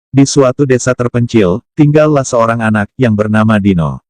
Di suatu desa terpencil, tinggallah seorang anak yang bernama Dino.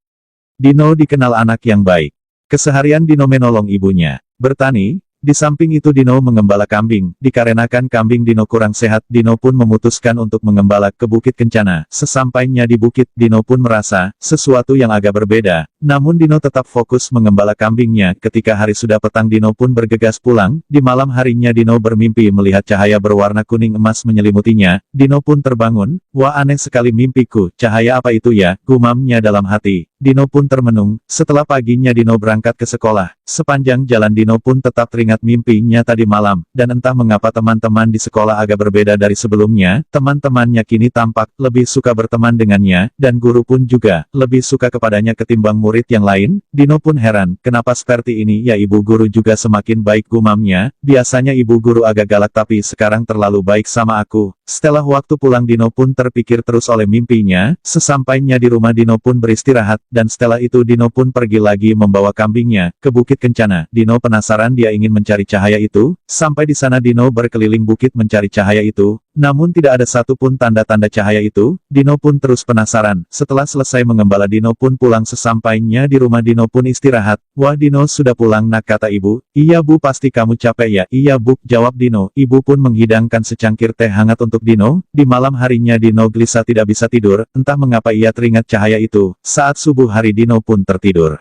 Dino dikenal anak yang baik. Keseharian Dino menolong ibunya bertani. Di samping itu Dino mengembala kambing. Dikarenakan kambing Dino kurang sehat, Dino pun memutuskan untuk mengembala ke Bukit Kencana. Sesampainya di bukit, Dino pun merasa sesuatu yang agak berbeda. Namun Dino tetap fokus mengembala kambingnya. Ketika hari sudah petang, Dino pun bergegas pulang. Di malam harinya Dino bermimpi melihat cahaya berwarna kuning emas menyelimutinya. Dino pun terbangun. Wah, aneh sekali mimpiku. Cahaya apa itu ya? Gumamnya dalam hati. Dino pun termenung. Setelah paginya Dino berangkat ke sekolah. Sepanjang jalan Dino pun tetap teringat mimpinya tadi malam, dan entah mengapa teman-teman di sekolah agak berbeda dari sebelumnya. Teman-temannya kini tampak lebih suka berteman dengannya, dan guru pun juga lebih suka kepadanya ketimbang murid yang lain. Dino pun heran, kenapa seperti ini ya? Ibu guru juga semakin baik, gumamnya. Biasanya ibu guru agak galak, tapi sekarang terlalu baik sama aku. Setelah waktu pulang, Dino pun terpikir terus oleh mimpinya. Sesampainya di rumah, Dino pun beristirahat, dan setelah itu Dino pun pergi lagi membawa kambingnya ke Bukit Kencana. Dino penasaran, dia ingin mencari cahaya itu. Sampai di sana Dino berkeliling bukit mencari cahaya itu. Namun tidak ada satupun tanda-tanda cahaya itu. Dino pun terus penasaran. Setelah selesai mengembala, Dino pun pulang. Sesampainya di rumah, Dino pun istirahat. Wah, Dino sudah pulang nak, kata ibu. Iya bu, pasti kamu capek ya? Iya bu, jawab Dino. Ibu pun menghidangkan secangkir teh hangat untuk Dino. Di malam harinya Dino gelisah tidak bisa tidur. Entah mengapa ia teringat cahaya itu. Saat subuh hari Dino pun tertidur.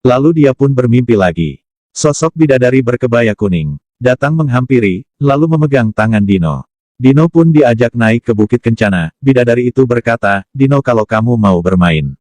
Lalu dia pun bermimpi lagi. Sosok bidadari berkebaya kuning datang menghampiri, lalu memegang tangan Dino. Dino pun diajak naik ke Bukit Kencana. Bidadari itu berkata, Dino, kalau kamu mau bermain,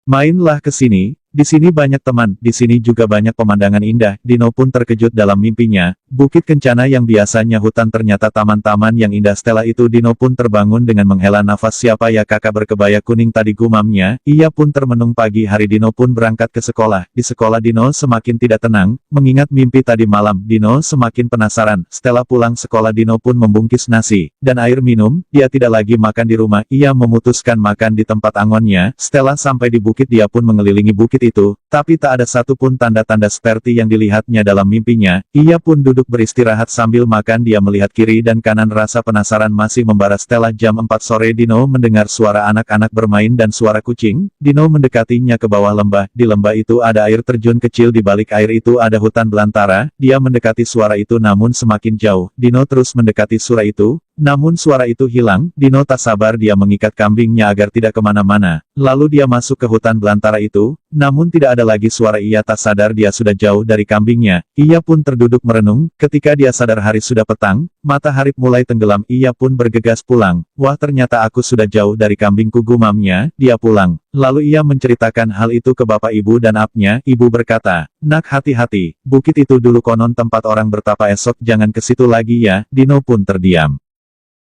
mainlah ke sini. Di sini banyak teman, di sini juga banyak pemandangan indah. Dino pun terkejut dalam mimpinya. Bukit Kencana yang biasanya hutan ternyata taman-taman yang indah. Setelah itu Dino pun terbangun dengan menghela nafas. Siapa ya kakak berkebaya kuning tadi, gumamnya. Ia pun termenung. Pagi hari Dino pun berangkat ke sekolah. Di sekolah Dino semakin tidak tenang, mengingat mimpi tadi malam. Dino semakin penasaran. Setelah pulang sekolah Dino pun membungkis nasi dan air minum. Dia tidak lagi makan di rumah. Ia memutuskan makan di tempat angonnya. Setelah sampai di bukit, dia pun mengelilingi bukit itu, tapi tak ada satupun tanda-tanda seperti yang dilihatnya dalam mimpinya. Ia pun duduk beristirahat sambil makan. Dia melihat kiri dan kanan, rasa penasaran masih membara. Setelah jam 4 sore Dino mendengar suara anak-anak bermain dan suara kucing. Dino mendekatinya ke bawah lembah. Di lembah itu ada air terjun kecil, di balik air itu ada hutan belantara. Dia mendekati suara itu namun semakin jauh. Dino terus mendekati suara itu. Namun suara itu hilang. Dino tak sabar, dia mengikat kambingnya agar tidak kemana-mana. Lalu dia masuk ke hutan belantara itu. Namun tidak ada lagi suara. Ia tak sadar dia sudah jauh dari kambingnya. Ia pun terduduk merenung. Ketika dia sadar hari sudah petang, matahari mulai tenggelam. Ia pun bergegas pulang. Wah, ternyata aku sudah jauh dari kambingku, gumamnya. Dia pulang. Lalu ia menceritakan hal itu ke bapak ibu dan apnya. Ibu berkata, nak, hati-hati. Bukit itu dulu konon tempat orang bertapa, esok jangan ke situ lagi ya. Dino pun terdiam.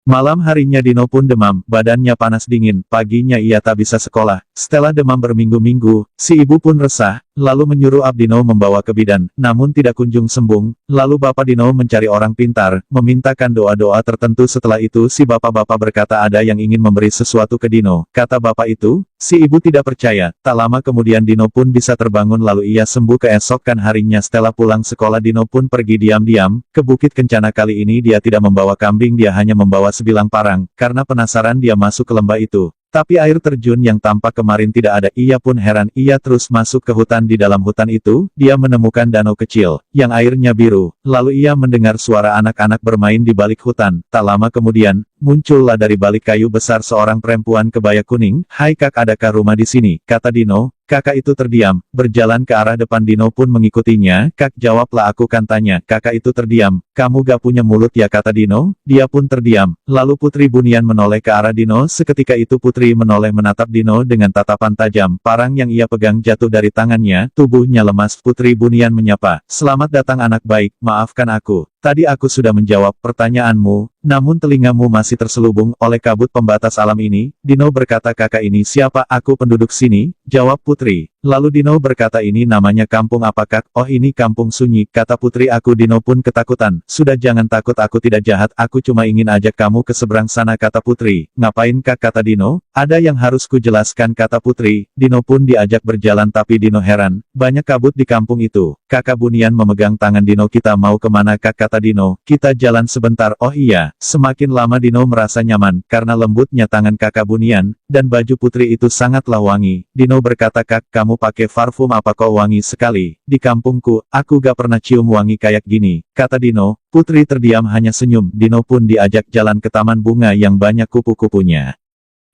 Malam harinya Dino pun demam, badannya panas dingin. Paginya ia tak bisa sekolah. Setelah demam berminggu-minggu, si ibu pun resah, lalu menyuruh Dino membawa ke bidan, namun tidak kunjung sembuh. Lalu bapak Dino mencari orang pintar, memintakan doa-doa tertentu. Setelah itu si bapak-bapak berkata ada yang ingin memberi sesuatu ke Dino. Kata bapak itu, si ibu tidak percaya. Tak lama kemudian Dino pun bisa terbangun, lalu ia sembuh. Keesokan harinya setelah pulang sekolah, Dino pun pergi diam-diam ke Bukit Kencana. Kali ini dia tidak membawa kambing, dia hanya membawa sebilang parang. Karena penasaran dia masuk ke lembah itu. Tapi air terjun yang tampak kemarin tidak ada. Ia pun heran. Ia terus masuk ke hutan. Di dalam hutan itu, dia menemukan danau kecil, yang airnya biru. Lalu ia mendengar suara anak-anak bermain di balik hutan. Tak lama kemudian, muncullah dari balik kayu besar seorang perempuan kebaya kuning. Hai kak, adakah rumah di sini? Kata Dino. Kakak itu terdiam, berjalan ke arah depan. Dino pun mengikutinya. Kak, jawablah, aku kan tanya. Kakak itu terdiam. Kamu gak punya mulut ya, kata Dino. Dia pun terdiam. Lalu Putri Bunian menoleh ke arah Dino. Seketika itu Putri menoleh menatap Dino dengan tatapan tajam. Parang yang ia pegang jatuh dari tangannya. Tubuhnya lemas. Putri Bunian menyapa. Selamat datang anak baik, maafkan aku. Tadi aku sudah menjawab pertanyaanmu, namun telingamu masih terselubung oleh kabut pembatas alam ini. Dino berkata, kakak ini siapa? Aku penduduk sini, jawab Putri. Lalu Dino berkata, ini namanya kampung apa Kak? Oh ini kampung sunyi, kata putri aku. Dino pun ketakutan. Sudah jangan takut, aku tidak jahat, aku cuma ingin ajak kamu ke seberang sana, kata putri. Ngapain Kak, kata Dino? Ada yang harus kujelaskan, kata putri. Dino pun diajak berjalan tapi Dino heran, banyak kabut di kampung itu. Kakak Bunian memegang tangan Dino. Kita mau kemana Kak, kata Dino. Kita jalan sebentar. Oh iya. Semakin lama Dino merasa nyaman, karena lembutnya tangan kakak Bunian, dan baju putri itu sangatlah wangi. Dino berkata, Kak, kamu pakai parfum apa kok wangi sekali? Di kampungku, aku gak pernah cium wangi kayak gini, kata Dino. Putri terdiam hanya senyum. Dino pun diajak jalan ke taman bunga yang banyak kupu-kupunya.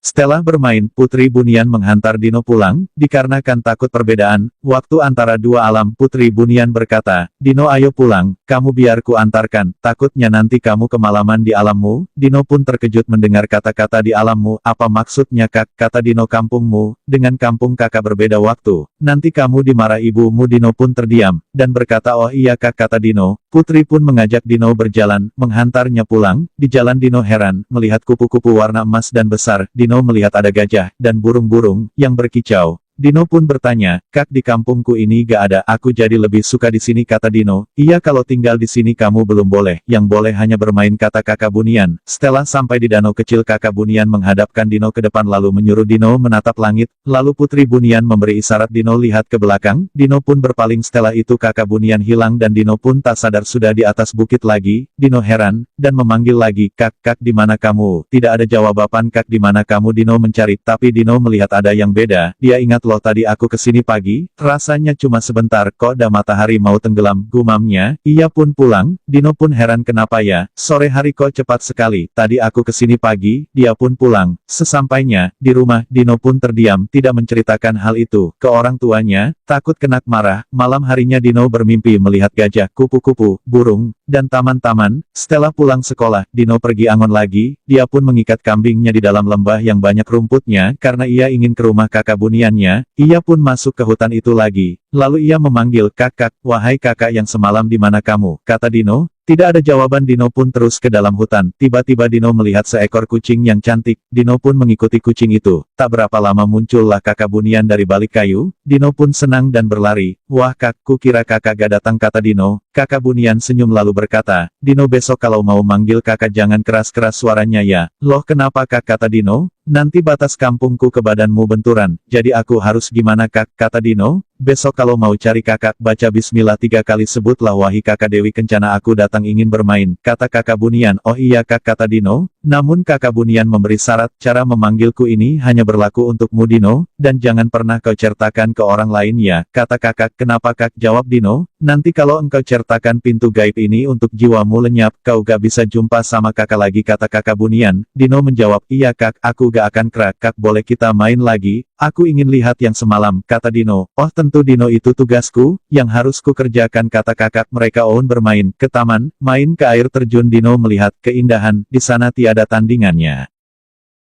Setelah bermain, Putri Bunian menghantar Dino pulang, dikarenakan takut perbedaan waktu antara dua alam. Putri Bunian berkata, Dino ayo pulang, kamu biar ku antarkan, takutnya nanti kamu kemalaman di alammu. Dino pun terkejut mendengar kata-kata di alammu. Apa maksudnya Kak, kata Dino. Kampungmu, dengan kampung kakak berbeda waktu, nanti kamu dimarah ibumu. Dino pun terdiam, dan berkata, oh iya Kak, kata Dino. Putri pun mengajak Dino berjalan, menghantarnya pulang. Di jalan Dino heran, melihat kupu-kupu warna emas dan besar. Dino melihat ada gajah, dan burung-burung, yang berkicau. Dino pun bertanya, Kak, di kampungku ini gak ada, aku jadi lebih suka di sini, kata Dino. Iya, kalau tinggal di sini kamu belum boleh, yang boleh hanya bermain, kata kakak Bunian. Setelah sampai di danau kecil, kakak Bunian menghadapkan Dino ke depan lalu menyuruh Dino menatap langit. Lalu Putri Bunian memberi isyarat Dino lihat ke belakang. Dino pun berpaling. Setelah itu kakak Bunian hilang dan Dino pun tak sadar sudah di atas bukit lagi. Dino heran, dan memanggil lagi, Kak, Kak, di mana kamu? Tidak ada jawaban. Kak, di mana kamu? Dino mencari, tapi Dino melihat ada yang beda. Dia ingat, loh tadi aku kesini pagi, rasanya cuma sebentar kok dah matahari mau tenggelam, gumamnya. Ia pun pulang. Dino pun heran, kenapa ya, sore hari kok cepat sekali, tadi aku kesini pagi. Dia pun pulang. Sesampainya di rumah, Dino pun terdiam, tidak menceritakan hal itu ke orang tuanya, takut kena marah. Malam harinya Dino bermimpi melihat gajah, kupu-kupu, burung, dan taman-taman. Setelah pulang sekolah, Dino pergi angon lagi. Dia pun mengikat kambingnya di dalam lembah yang banyak rumputnya, karena ia ingin ke rumah kakak Buniannya. Ia pun masuk ke hutan itu lagi. Lalu ia memanggil, Kakak, wahai kakak yang semalam, di mana kamu? Kata Dino. Tidak ada jawaban. Dino pun terus ke dalam hutan. Tiba-tiba Dino melihat seekor kucing yang cantik. Dino pun mengikuti kucing itu. Tak berapa lama muncullah kakak Bunian dari balik kayu. Dino pun senang dan berlari. Wah Kak, kukira kakak gak datang, kata Dino. Kakak Bunian senyum lalu berkata, Dino, besok kalau mau manggil kakak jangan keras-keras suaranya ya. Loh kenapa Kak, kata Dino. Nanti batas kampungku ke badanmu benturan, jadi aku harus gimana Kak, kata Dino. Besok kalau mau cari kakak, baca bismillah 3 kali, sebutlah wahai kakak Dewi Kencana, aku datang ingin bermain, kata kakak Bunian. Oh iya Kak, kata Dino. Namun kakak Bunian memberi syarat, cara memanggilku ini hanya berlaku untukmu Dino, dan jangan pernah kau ceritakan ke orang lain ya, kata kakak. Kenapa Kak, jawab Dino. Nanti kalau engkau ceritakan pintu gaib ini untuk jiwamu lenyap, kau gak bisa jumpa sama kakak lagi, kata kakak Bunian. Dino menjawab, iya Kak, aku gak akan kerak. Kak, boleh kita main lagi? Aku ingin lihat yang semalam, kata Dino. Oh tentu Dino, itu tugasku, yang harus ku kerjakan, kata kakak. Mereka on bermain ke taman, main ke air terjun. Dino melihat keindahan, di sana tiada tandingannya.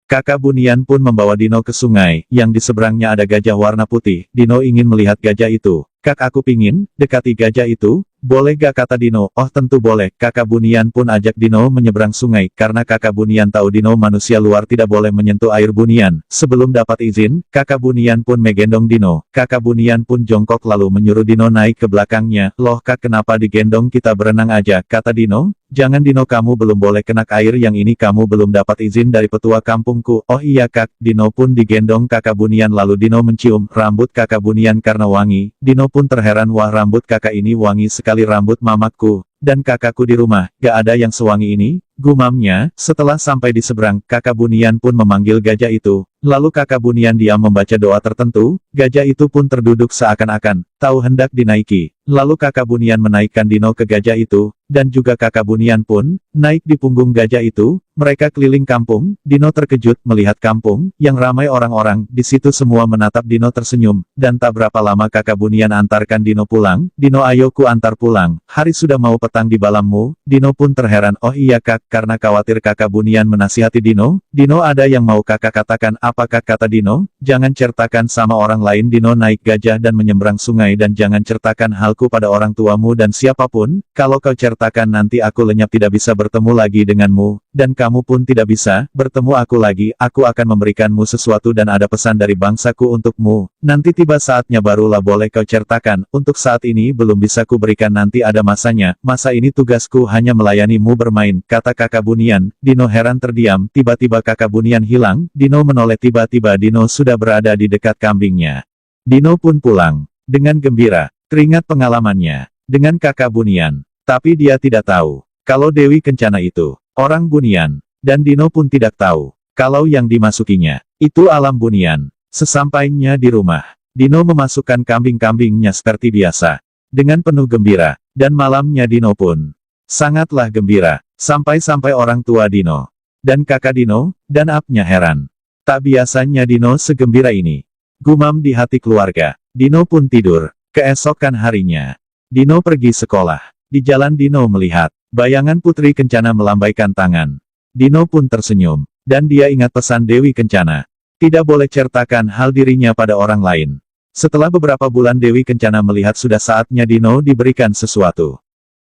Kakak Bunian pun membawa Dino ke sungai, yang di seberangnya ada gajah warna putih. Dino ingin melihat gajah itu. Kak, aku pingin dekati gajah itu, boleh gak, kata Dino. Oh tentu boleh. Kakak Bunian pun ajak Dino menyeberang sungai, karena kakak Bunian tahu Dino manusia luar tidak boleh menyentuh air Bunian. Sebelum dapat izin, kakak Bunian pun menggendong Dino. Kakak Bunian pun jongkok lalu menyuruh Dino naik ke belakangnya. Loh Kak, kenapa digendong, kita berenang aja, kata Dino. Jangan Dino, kamu belum boleh kena air yang ini, kamu belum dapat izin dari petua kampungku. Oh iya Kak. Dino pun digendong kakak Bunian lalu Dino mencium rambut kakak Bunian karena wangi. Dino pun terheran, wah rambut kakak ini wangi sekali, rambut mamaku dan kakakku di rumah, gak ada yang sewangi ini, gumamnya. Setelah sampai di seberang, kakak Bunian pun memanggil gajah itu. Lalu kakak Bunian diam membaca doa tertentu, gajah itu pun terduduk seakan-akan tahu hendak dinaiki. Lalu kakak Bunian menaikkan Dino ke gajah itu, dan juga kakak Bunian pun naik di punggung gajah itu. Mereka keliling kampung. Dino terkejut melihat kampung yang ramai orang-orang. Di situ semua menatap Dino tersenyum, dan tak berapa lama kakak Bunian antarkan Dino pulang. Dino, ayo ku antar pulang, hari sudah mau petang di balammu. Dino pun terheran, oh iya Kak, karena khawatir kakak Bunian menasihati Dino. Dino, ada yang mau kakak katakan? Apa Kak, kata Dino. Jangan ceritakan sama orang lain. Dino naik gajah dan menyeberang sungai. damai dan jangan ceritakan halku pada orang tuamu dan siapapun, kalau kau ceritakan nanti aku lenyap tidak bisa bertemu lagi denganmu, dan kamu pun tidak bisa bertemu aku lagi, aku akan memberikanmu sesuatu dan ada pesan dari bangsaku untukmu, nanti tiba saatnya barulah boleh kau ceritakan, untuk saat ini belum bisa ku berikan nanti ada masanya, masa ini tugasku hanya melayanimu bermain, kata Kakak Bunian. Dino heran terdiam, tiba-tiba Kakak Bunian hilang, Dino menoleh tiba-tiba Dino sudah berada di dekat kambingnya. Dino pun pulang. Dengan gembira, teringat pengalamannya dengan Kakak Bunian. Tapi dia tidak tahu kalau Dewi Kencana itu orang Bunian. Dan Dino pun tidak tahu kalau yang dimasukinya itu alam Bunian. Sesampainya di rumah, Dino memasukkan kambing-kambingnya seperti biasa. Dengan penuh gembira, dan malamnya Dino pun sangatlah gembira. Sampai-sampai orang tua Dino dan kakak Dino dan apnya heran. Tak biasanya Dino segembira ini. Gumam di hati keluarga. Dino pun tidur. Keesokan harinya, Dino pergi sekolah. Di jalan Dino melihat bayangan Putri Kencana melambaikan tangan. Dino pun tersenyum. Dan dia ingat pesan Dewi Kencana. Tidak boleh ceritakan hal dirinya pada orang lain. Setelah beberapa bulan Dewi Kencana melihat sudah saatnya Dino diberikan sesuatu.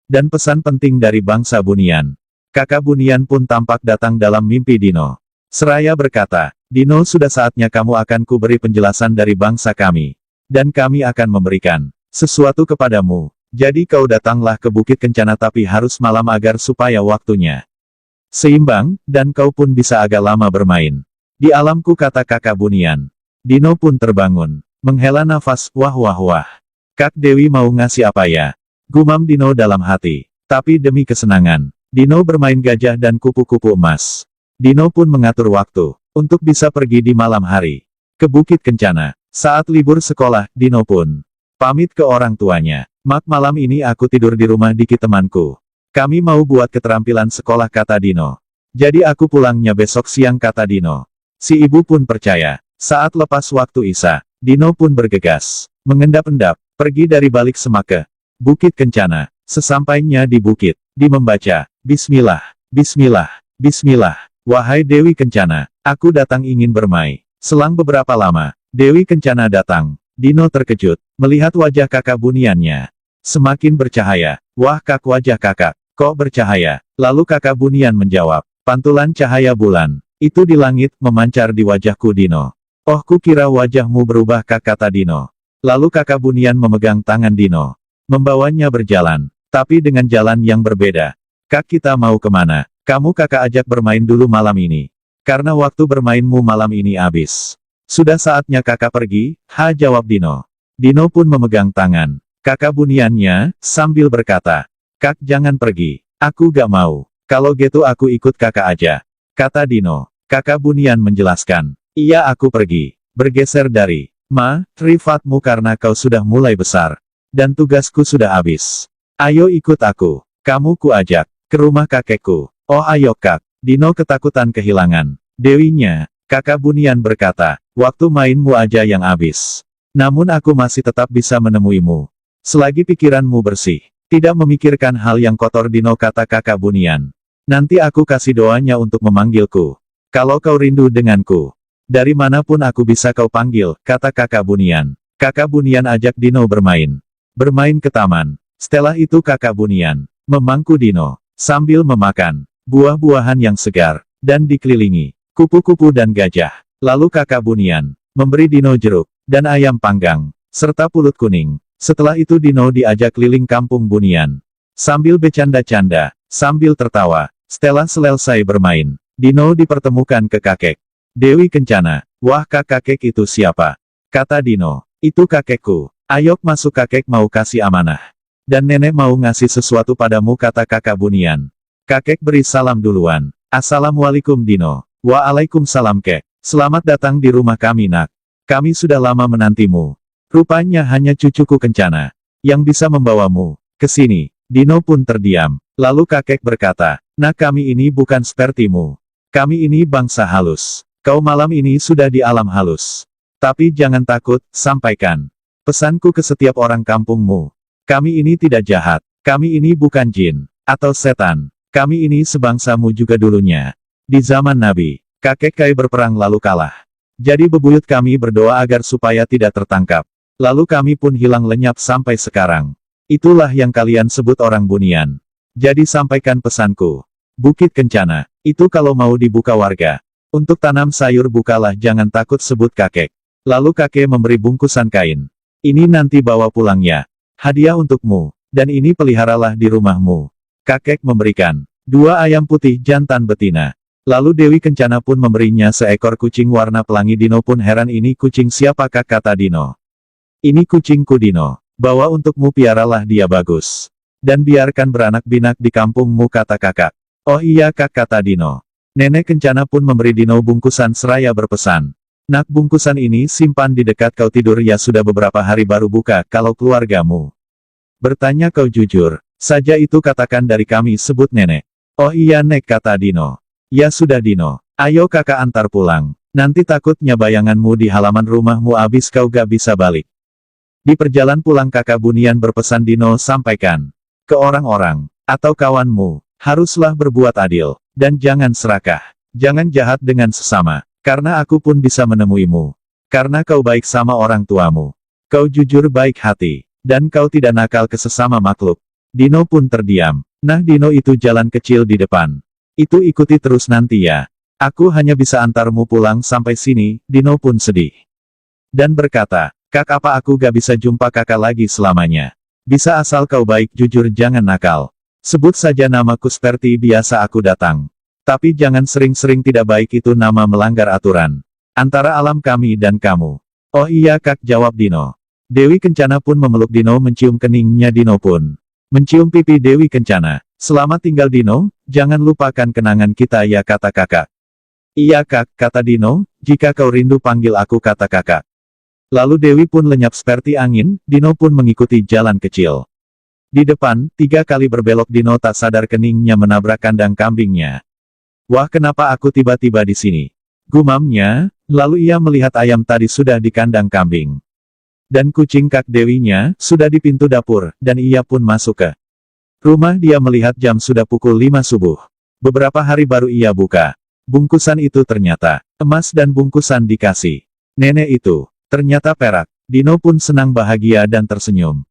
Dan pesan penting dari bangsa Bunian. Kakak Bunian pun tampak datang dalam mimpi Dino. Seraya berkata, Dino sudah saatnya kamu akan kuberi penjelasan dari bangsa kami. Dan kami akan memberikan sesuatu kepadamu. Jadi kau datanglah ke Bukit Kencana tapi harus malam agar supaya waktunya seimbang, dan kau pun bisa agak lama bermain. Di alamku kata Kakak Bunian. Dino pun terbangun. Menghela nafas, wah wah wah. Kak Dewi mau ngasih apa ya? Gumam Dino dalam hati. Tapi demi kesenangan, Dino bermain gajah dan kupu-kupu emas. Dino pun mengatur waktu untuk bisa pergi di malam hari ke Bukit Kencana. Saat libur sekolah, Dino pun pamit ke orang tuanya. Mak, malam ini aku tidur di rumah Diki temanku. Kami mau buat keterampilan sekolah kata Dino. Jadi aku pulangnya besok siang kata Dino. Si ibu pun percaya. Saat lepas waktu Isya, Dino pun bergegas, mengendap-endap, pergi dari balik semak ke Bukit Kencana. Sesampainya di bukit, di membaca, Bismillah, Bismillah, Bismillah. Wahai Dewi Kencana, aku datang ingin bermain. Selang beberapa lama, Dewi Kencana datang. Dino terkejut, melihat wajah kakak Buniannya. Semakin bercahaya. Wah kak, wajah kakak, kok bercahaya? Lalu kakak Bunian menjawab, pantulan cahaya bulan, itu di langit, memancar di wajahku Dino. Oh kukira wajahmu berubah kak kata Dino. Lalu kakak Bunian memegang tangan Dino. Membawanya berjalan, tapi dengan jalan yang berbeda. Kak, kita mau kemana? Kamu kakak ajak bermain dulu malam ini. Karena waktu bermainmu malam ini habis. Sudah saatnya kakak pergi, jawab Dino. Dino pun memegang tangan kakak Buniannya, sambil berkata, Kak jangan pergi. Aku gak mau. Kalau gitu aku ikut kakak aja. Kata Dino. Kakak Bunian menjelaskan. Iya aku pergi. Bergeser dari rifatmu karena kau sudah mulai besar. Dan tugasku sudah habis. Ayo ikut aku. Kamu ku ajak ke rumah kakekku. Oh ayo kak. Dino ketakutan kehilangan Dewinya. Kakak Bunian berkata, waktu mainmu aja yang habis. Namun aku masih tetap bisa menemuimu. Selagi pikiranmu bersih. Tidak memikirkan hal yang kotor Dino kata kakak Bunian. Nanti aku kasih doanya untuk memanggilku. Kalau kau rindu denganku. Dari manapun aku bisa kau panggil, kata kakak Bunian. Kakak Bunian ajak Dino bermain. Bermain ke taman. Setelah itu kakak Bunian memangku Dino. Sambil memakan buah-buahan yang segar, dan dikelilingi kupu-kupu dan gajah. Lalu kakak Bunian memberi Dino jeruk, dan ayam panggang, serta pulut kuning. Setelah itu Dino diajak keliling kampung Bunian. Sambil bercanda-canda, sambil tertawa, setelah selesai bermain, Dino dipertemukan ke kakek Dewi Kencana. Wah kakek itu siapa? Kata Dino. Itu kakekku. Ayok masuk kakek mau kasih amanah. Dan nenek mau ngasih sesuatu padamu kata kakak Bunian. Kakek beri salam duluan. Assalamualaikum Dino. Waalaikumsalam kek. Selamat datang di rumah kami nak. Kami sudah lama menantimu. Rupanya hanya cucuku Kencana yang bisa membawamu ke sini. Dino pun terdiam. Lalu kakek berkata, nak kami ini bukan sepertimu. Kami ini bangsa halus. Kau malam ini sudah di alam halus. Tapi jangan takut, sampaikan pesanku ke setiap orang kampungmu. Kami ini tidak jahat. Kami ini bukan jin atau setan. Kami ini sebangsamu juga dulunya. Di zaman Nabi, kakek Kai berperang lalu kalah. Jadi bebuyut kami berdoa agar supaya tidak tertangkap. Lalu kami pun hilang lenyap sampai sekarang. Itulah yang kalian sebut orang bunian. Jadi sampaikan pesanku. Bukit Kencana, itu kalau mau dibuka warga. Untuk tanam sayur bukalah, jangan takut sebut kakek. Lalu kakek memberi bungkusan kain. Ini nanti bawa pulang ya. Hadiah untukmu. Dan ini peliharalah di rumahmu. Kakek memberikan 2 ayam putih jantan betina. Lalu Dewi Kencana pun memberinya seekor kucing warna pelangi. Dino pun heran, ini kucing siapakah, kata Dino. Ini kucingku Dino. Bawa untukmu, piaralah dia bagus. Dan biarkan beranak binak di kampungmu, kata kakak. Oh iya kak, kata Dino. Nenek Kencana pun memberi Dino bungkusan seraya berpesan. Nak, bungkusan ini simpan di dekat kau tidur ya, sudah beberapa hari baru buka. Kalau keluargamu bertanya kau jujur saja itu katakan dari kami, sebut nenek. Oh iya nek, kata Dino. Ya sudah Dino. Ayo kakak antar pulang. Nanti takutnya bayanganmu di halaman rumahmu abis kau gak bisa balik. Di perjalanan pulang kakak bunian berpesan Dino sampaikan ke orang-orang atau kawanmu, haruslah berbuat adil, dan jangan serakah. Jangan jahat dengan sesama, karena aku pun bisa menemuimu. Karena kau baik sama orang tuamu. Kau jujur, baik hati, dan kau tidak nakal ke sesama makhluk. Dino pun terdiam. Nah Dino, itu jalan kecil di depan. Itu ikuti terus nanti ya. Aku hanya bisa antarmu pulang sampai sini. Dino pun sedih. Dan berkata, kak, apa aku gak bisa jumpa kakak lagi selamanya? Bisa asal kau baik jujur, jangan nakal. Sebut saja namaku seperti biasa aku datang. Tapi jangan sering-sering, tidak baik, itu nama melanggar aturan. Antara alam kami dan kamu. Oh iya kak, jawab Dino. Dewi Kencana pun memeluk Dino, mencium keningnya. Dino pun mencium pipi Dewi Kencana. Selamat tinggal Dino, jangan lupakan kenangan kita ya, kata kakak. Iya kak, kata Dino, jika kau rindu panggil aku, kata kakak. Lalu Dewi pun lenyap seperti angin. Dino pun mengikuti jalan kecil. Di depan, 3 kali berbelok Dino tak sadar keningnya menabrak kandang kambingnya. Wah, kenapa aku tiba-tiba di sini? Gumamnya, lalu ia melihat ayam tadi sudah di kandang kambing. Dan kucing kak Dewinya, sudah di pintu dapur, dan ia pun masuk ke rumah. Dia melihat jam sudah pukul 5 subuh. Beberapa hari baru ia buka. Bungkusan itu ternyata emas, dan bungkusan dikasih nenek itu ternyata perak. Dino pun senang, bahagia dan tersenyum.